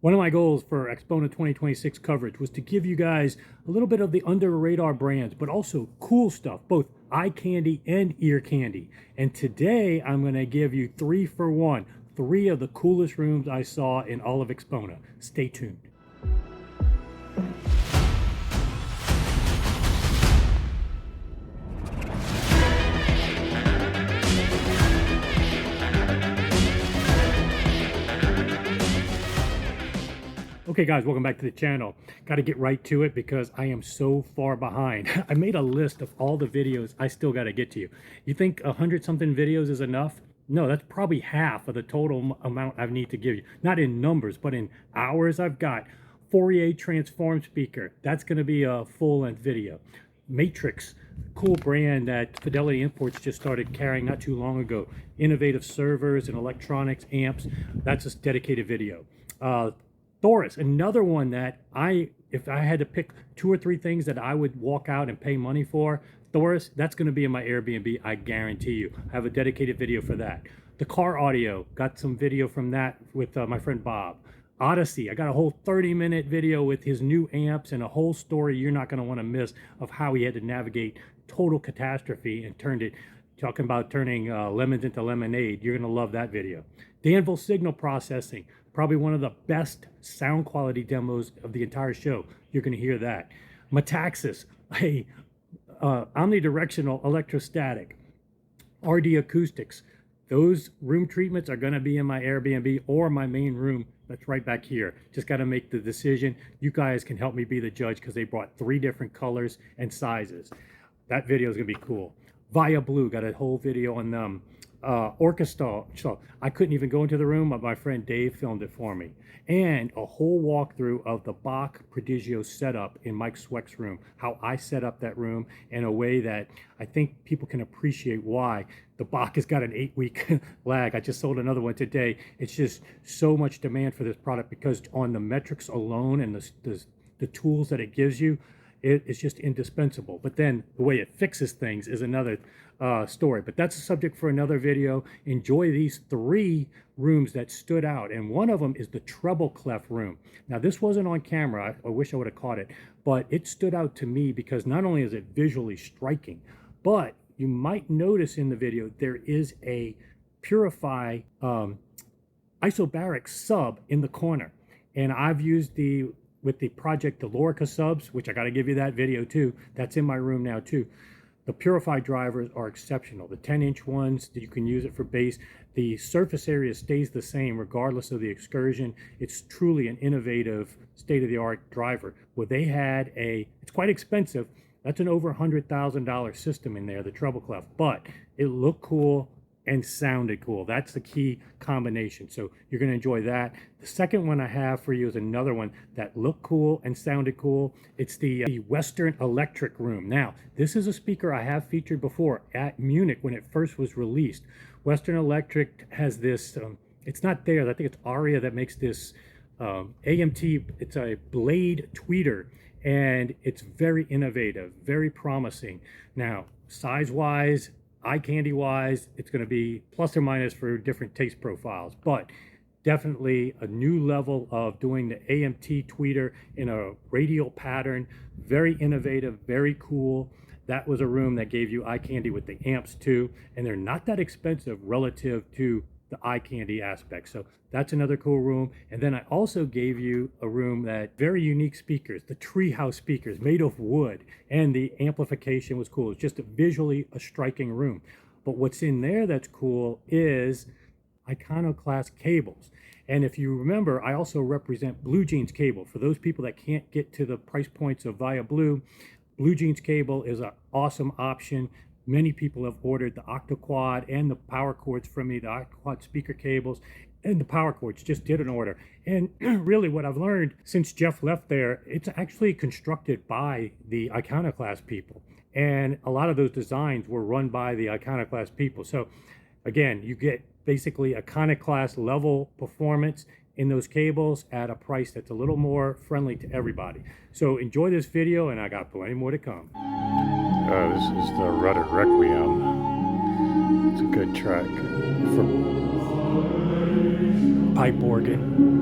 One of my goals for AXPONA 2026 coverage was to give you guys a little bit of the under radar brands, but also cool stuff, both eye candy and ear candy. And today I'm going to give you 3 for 1, 3 of the coolest rooms I saw in all of AXPONA. Stay tuned. Okay guys, welcome back to the channel. Got to get right to it because I am so far behind. I made a list of all the videos I still got to get to you. You think 100 something videos is enough? No, that's probably half of the total amount I need to give you. Not in numbers, but in hours. I've got Fourier transform speaker. That's going to be a full-length video. Matrix, cool brand that Fidelity Imports just started carrying not too long ago. Innovative servers and electronics, amps. That's a dedicated video. Thoris, another one that if I had to pick 2 or 3 things that I would walk out and pay money for, Thoris, that's going to be in my Airbnb, I guarantee you. I have a dedicated video for that. The car audio, got some video from that with my friend Bob. Odyssey, I got a whole 30-minute video with his new amps and a whole story you're not going to want to miss of how he had to navigate total catastrophe and talking about turning lemons into lemonade. You're going to love that video. Danville signal processing, probably one of the best sound quality demos of the entire show. You're going to hear that. Metaxas, a omnidirectional electrostatic. RD acoustics. Those room treatments are going to be in my Airbnb or my main room. That's right back here. Just got to make the decision. You guys can help me be the judge because they brought 3 different colors and sizes. That video is going to be cool. Via Blue, got a whole video on them. Orchestra, so I couldn't even go into the room, but my friend Dave filmed it for me. And a whole walkthrough of the Bach Prodigio setup in Mike Sweck's room, how I set up that room in a way that I think people can appreciate why. The Bach has got an 8-week lag. I just sold another one today. It's just so much demand for this product because on the metrics alone and the tools that it gives you, it's just indispensable. But then the way it fixes things is another story. But that's a subject for another video. Enjoy these 3 rooms that stood out. And one of them is the Treble Cleft room. Now, this wasn't on camera. I wish I would have caught it. But it stood out to me because not only is it visually striking, but you might notice in the video there is a Purify isobaric sub in the corner. And I've used with the Project Theoretica subs, which I got to give you that video too. That's in my room now too. The Purify drivers are exceptional. The 10-inch ones, you can use it for bass. The surface area stays the same regardless of the excursion. It's truly an innovative, state-of-the-art driver. Well, they had it's quite expensive. That's an over $100,000 system in there, the Treble Cleft, but it looked cool and sounded cool. That's the key combination. So you're going to enjoy that. The second one I have for you is another one that looked cool and sounded cool. It's the Western Electric room. Now, this is a speaker I have featured before at Munich when it first was released. Western Electric has this, it's not theirs, I think it's Aria that makes this AMT, it's a blade tweeter, and it's very innovative, very promising. Now, size-wise, eye candy wise, it's going to be plus or minus for different taste profiles, but definitely a new level of doing the AMT tweeter in a radial pattern. Very innovative, very cool. That was a room that gave you eye candy with the amps too, and they're not that expensive relative to the eye candy aspect. So that's another cool room. And then I also gave you a room that very unique speakers, the Treehaus speakers made of wood, and the amplification was cool. It's just visually a striking room. But what's in there that's cool is iconoclast cables. And if you remember, I also represent Blue Jeans cable. For those people that can't get to the price points of Via Blue, Blue Jeans cable is an awesome option. Many people have ordered the Octoquad and the power cords from me, the Octoquad speaker cables and the power cords, just did an order. And really what I've learned since Jeff left there, it's actually constructed by the Iconoclast people. And a lot of those designs were run by the Iconoclast people. So again, you get basically Iconoclast level performance in those cables at a price that's a little more friendly to everybody. So enjoy this video, and I got plenty more to come. This is the Rudder Requiem. It's a good track for pipe organ.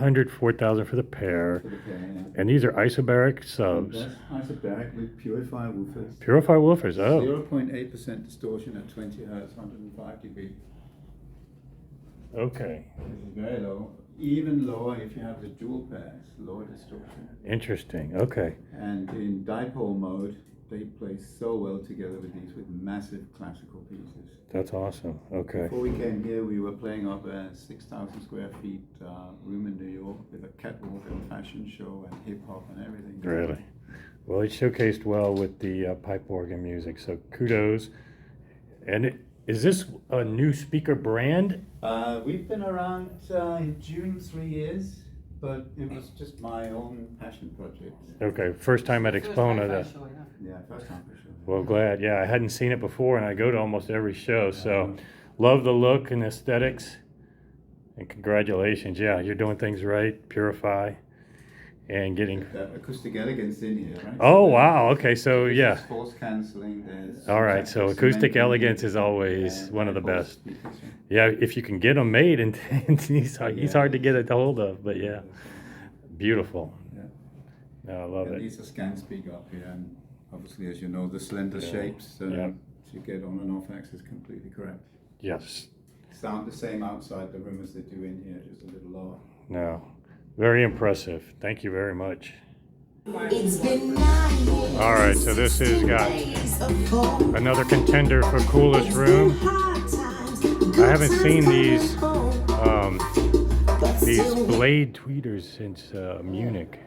$104,000 for the pair. For the pair, yeah. And these are isobaric subs. That's isobaric with purifier woofers. Purify woofers, oh. 0.8% distortion at 20 hertz, 105 dB. Okay, This is very low. Even lower if you have the dual pairs, lower distortion. interesting, okay. And in dipole mode, they play so well together with these, with massive classical pieces. That's awesome, okay. Before we came here, we were playing up a 6,000 square feet room in New York with a catwalk and fashion show and hip hop and everything. Really? Well, it showcased well with the pipe organ music, so kudos. And is this a new speaker brand? We've been around in June 3 years, but it was just my own passion project. Okay, first time at AXPONA. Yeah, first time for sure. Well, glad. Yeah, I hadn't seen it before, and I go to almost every show, so love the look and aesthetics. And congratulations. Yeah, you're doing things right. Purify and getting. Acoustic elegance in here, right? Oh, wow. Okay, so yeah. There's force cancelling. There's All right, so acoustic elegance is always one of the best. Yeah, if you can get them made, and he's hard to get a hold of, but yeah, beautiful. Yeah. No, I love And it. these are scan speak up here, and obviously, as you know, the slender Yeah. shapes Yeah. to get on and off axis completely correct. Yes. Sound the same outside the room as they do in here, just a little lower. No, very impressive. Thank you very much. It's been 9 years. All right, so this has got another contender for coolest room. I haven't seen these blade tweeters since Munich.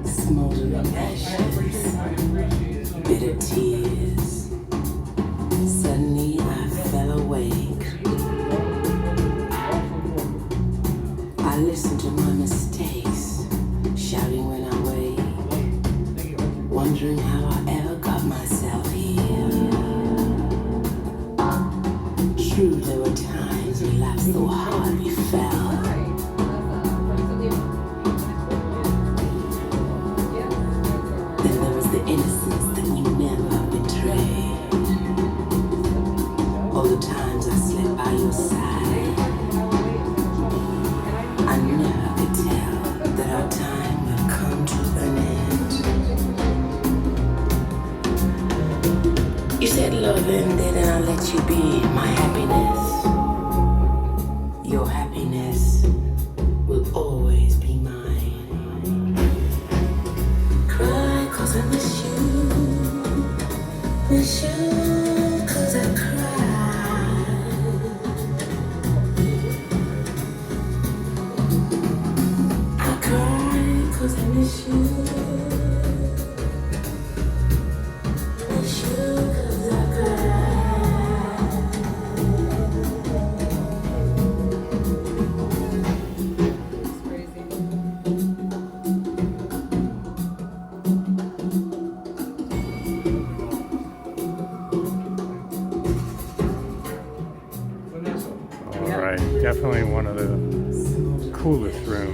Smoldering ashes, bitter tears. Suddenly I fell awake. I listened to my mistakes, shouting when I wake, wondering how I ever got myself here. True, there were times we laughed so hard we fell. Then there was the innocence that we never betrayed. All the times I slept by your side, I never could tell that our time would come to an end. You said love ended and I let you be my happiness. Your happiness will always be mine. Cry 'cause I miss you. Miss you 'cause I cry. I cry 'cause I miss you. Miss you 'cause I cry. All right, definitely one of the coolest rooms.